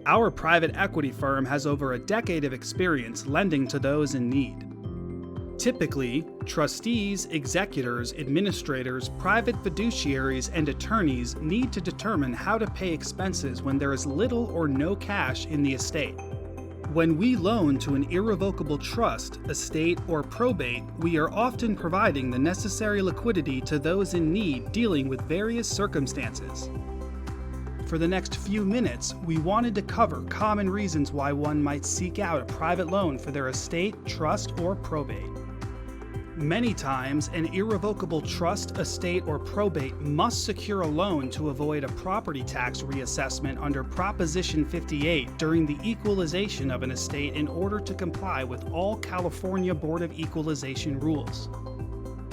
Our private equity firm has over a decade of experience lending to those in need. Typically, trustees, executors, administrators, private fiduciaries, and attorneys need to determine how to pay expenses when there is little or no cash in the estate. When we loan to an irrevocable trust, estate, or probate, we are often providing the necessary liquidity to those in need dealing with various circumstances. For the next few minutes, we wanted to cover common reasons why one might seek out a private loan for their estate, trust, or probate. Many times, an irrevocable trust, estate, or probate must secure a loan to avoid a property tax reassessment under Proposition 58 during the equalization of an estate in order to comply with all California Board of Equalization rules.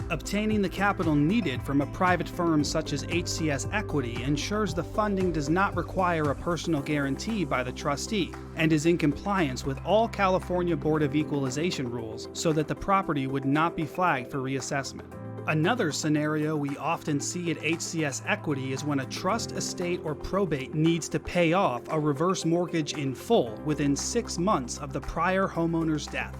Obtaining the capital needed from a private firm such as HCS Equity ensures the funding does not require a personal guarantee by the trustee and is in compliance with all California Board of Equalization rules so that the property would not be flagged for reassessment. Another scenario we often see at HCS Equity is when a trust, estate, or probate needs to pay off a reverse mortgage in full within 6 months of the prior homeowner's death.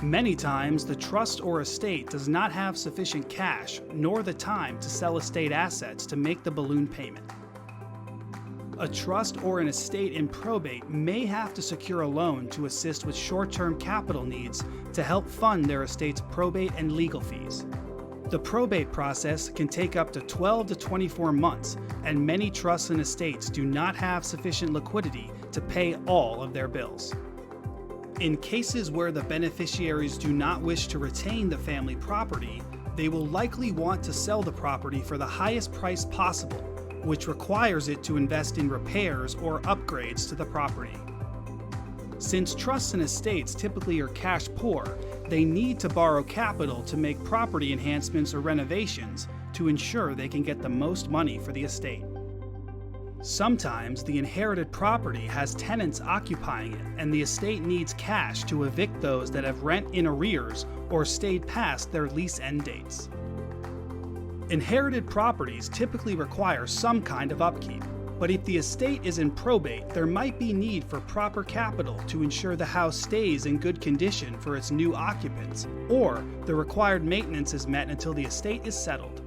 Many times, the trust or estate does not have sufficient cash nor the time to sell estate assets to make the balloon payment. A trust or an estate in probate may have to secure a loan to assist with short-term capital needs to help fund their estate's probate and legal fees. The probate process can take up to 12 to 24 months, and many trusts and estates do not have sufficient liquidity to pay all of their bills. In cases where the beneficiaries do not wish to retain the family property, they will likely want to sell the property for the highest price possible, which requires it to invest in repairs or upgrades to the property. Since trusts and estates typically are cash poor, they need to borrow capital to make property enhancements or renovations to ensure they can get the most money for the estate. Sometimes the inherited property has tenants occupying it, and the estate needs cash to evict those that have rent in arrears or stayed past their lease end dates. Inherited properties typically require some kind of upkeep, but if the estate is in probate, there might be need for proper capital to ensure the house stays in good condition for its new occupants, or the required maintenance is met until the estate is settled.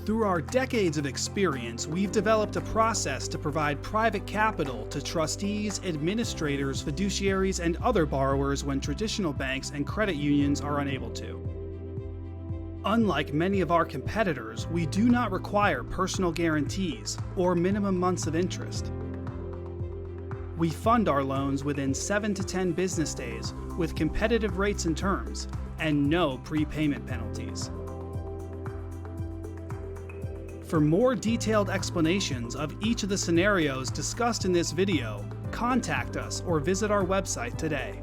Through our decades of experience, we've developed a process to provide private capital to trustees, administrators, fiduciaries, and other borrowers when traditional banks and credit unions are unable to. Unlike many of our competitors, we do not require personal guarantees or minimum months of interest. We fund our loans within 7 to 10 business days with competitive rates and terms, and no prepayment penalties. For more detailed explanations of each of the scenarios discussed in this video, contact us or visit our website today.